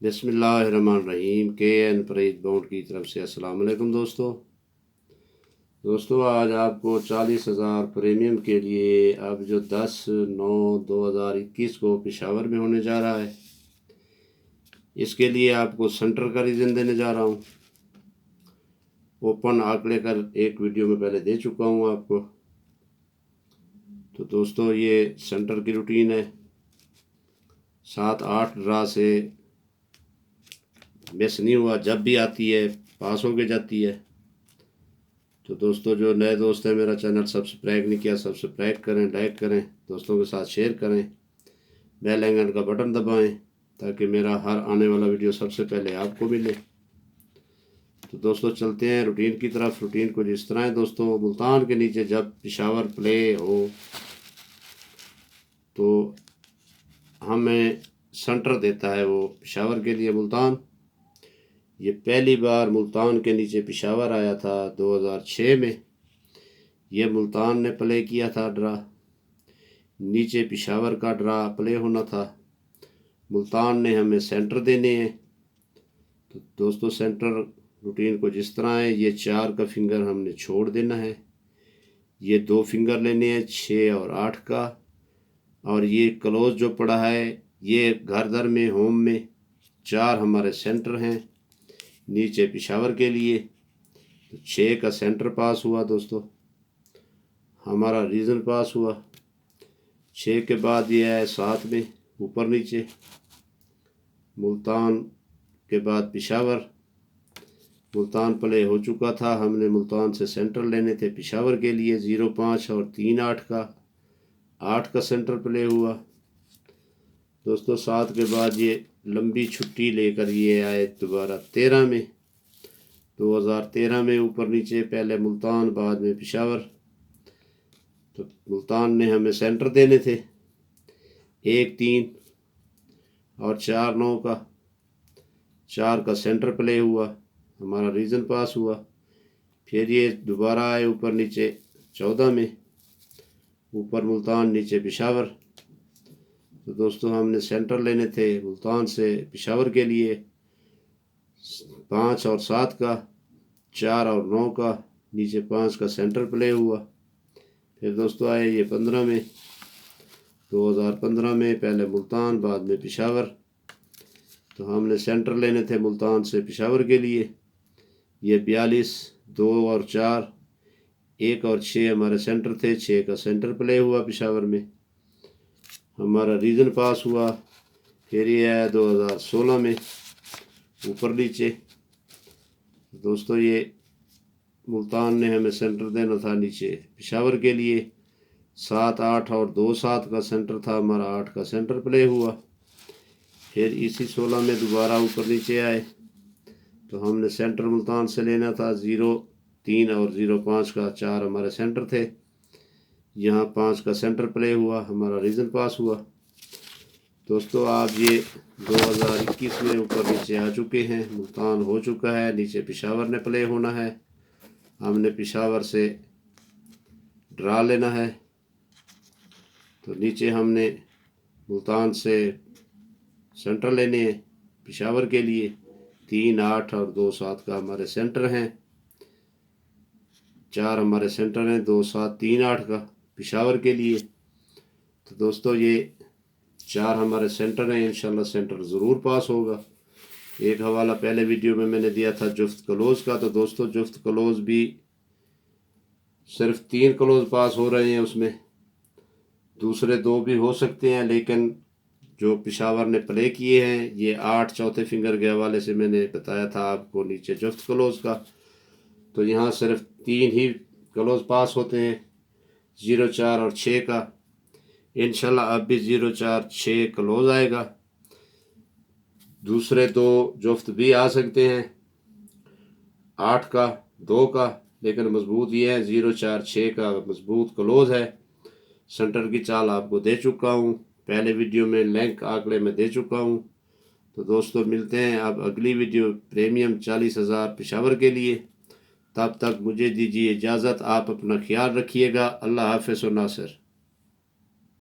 बिस्मिल्लाहिर्रहमानिर्रहीम। के N Farid bound की तरफ से अस्सलाम वालेकुम दोस्तों आज आपको 40,000 प्रीमियम के लिए अब जो 10/9/2021 को पेशावर में होने जा रहा है, इसके लिए आपको सेंटर का रीज़न देने जा रहा हूँ। ओपन आंकड़े कर एक वीडियो में पहले दे चुका हूँ आपको। तो दोस्तों ये सेंटर की रूटीन है। 7-8 ड्रा से मिस नहीं हुआ, जब भी आती है पास होके जाती है। तो दोस्तों जो नए दोस्त हैं, मेरा चैनल सब्सक्राइब नहीं किया, सब्सक्राइब करें, लाइक करें, दोस्तों के साथ शेयर करें, बेल आइकन का बटन दबाएं ताकि मेरा हर आने वाला वीडियो सबसे पहले आपको मिले। तो दोस्तों चलते हैं रूटीन की तरफ। रूटीन को जिस तरह है दोस्तों, मुल्तान के नीचे जब पेशावर प्ले हो तो हमें सेंटर देता है वो पेशावर के लिए मुल्तान। ये पहली बार मुल्तान के नीचे पेशावर आया था 2006 में। ये मुल्तान ने प्ले किया था ड्रा, नीचे पेशावर का ड्रा प्ले होना था। मुल्तान ने हमें सेंटर देने हैं। तो दोस्तों सेंटर रूटीन को जिस तरह है, ये 4 का फिंगर हमने छोड़ देना है, ये 2 फिंगर लेने हैं 6 और 8 का, और ये क्लोज जो पड़ा है ये घर दर में होम में 4 हमारे सेंटर हैं नीचे पेशावर के लिए। तो 6 का सेंटर पास हुआ दोस्तों, हमारा रीजन पास हुआ। 6 के बाद ये है 7 में ऊपर नीचे, मुल्तान के बाद पेशावर। मुल्तान प्ले हो चुका था, हमने मुल्तान से सेंटर लेने थे पेशावर के लिए। 0-5 और 3-8 का, 8 का सेंटर प्ले हुआ दोस्तों। 7 के बाद ये लंबी छुट्टी लेकर ये आए दोबारा 13 में। 2013 में ऊपर नीचे, पहले मुल्तान बाद में पेशावर। तो मुल्तान ने हमें सेंटर देने थे 1-3 और 4-9 का। 4 का सेंटर प्ले हुआ, हमारा रीजन पास हुआ। फिर ये दोबारा आए ऊपर नीचे 14 में, ऊपर मुल्तान नीचे पेशावर। तो दोस्तों हमने सेंटर लेने थे मुल्तान से पेशावर के लिए 5 और 7 का, 4 और 9 का, नीचे 5 का सेंटर प्ले हुआ। फिर दोस्तों आए ये 15 में। 2015 में पहले मुल्तान बाद में पेशावर। तो हमने सेंटर लेने थे मुल्तान से पेशावर के लिए। ये 42, 2 और 4, 1 और 6 हमारे सेंटर थे। 6 का सेंटर प्ले हुआ पेशावर में, हमारा रीजन पास हुआ। फिर ये आया 2016 में ऊपर नीचे। दोस्तों ये मुल्तान ने हमें सेंटर देना था नीचे पेशावर के लिए। 7-8 और 2-7 का सेंटर था हमारा, 8 का सेंटर प्ले हुआ। फिर इसी 16 में दोबारा ऊपर नीचे आए, तो हमने सेंटर मुल्तान से लेना था। 0-3 और 0-5 का, 4 हमारे सेंटर थे। यहाँ 5 का सेंटर प्ले हुआ, हमारा रीजन पास हुआ। दोस्तों आज ये 2021 में ऊपर नीचे आ चुके हैं, मुल्तान हो चुका है, नीचे पेशावर ने प्ले होना है। हमने पेशावर से ड्रा लेना है। तो नीचे हमने मुल्तान से सेंटर लेने हैं पेशावर के लिए। 3-8 और 2-7 का हमारे सेंटर हैं। 4 हमारे सेंटर हैं, 2-7 3-8 का पेशावर के लिए। तो दोस्तों ये 4 हमारे सेंटर हैं, इंशाल्लाह सेंटर ज़रूर पास होगा। एक हवाला पहले वीडियो में मैंने दिया था जुफ्त क्लोज का। तो दोस्तों जुफ्त क्लोज भी सिर्फ 3 क्लोज पास हो रहे हैं, उसमें दूसरे 2 भी हो सकते हैं, लेकिन जो पेशावर ने प्ले किए हैं ये 8 चौथे फिंगर के हवाले से मैंने बताया था आपको नीचे जुफ्त क्लोज का। तो यहाँ सिर्फ 3 ही क्लोज पास होते हैं, 0-4 और 6 का। इंशाल्लाह अब भी 0-4-6 क्लोज आएगा। दूसरे 2 जुफ्त भी आ सकते हैं, 8 का, 2 का, लेकिन मजबूत ये है 0-4-6 का मजबूत क्लोज है। सेंटर की चाल आपको दे चुका हूँ, पहले वीडियो में लिंक आंकड़े में दे चुका हूँ। तो दोस्तों मिलते हैं अब अगली वीडियो प्रीमियम 40,000 पेशावर के लिए। तब तक मुझे दीजिए इजाज़त। आप अपना ख्याल रखिएगा। अल्लाह हाफ़िज़ व नासिर।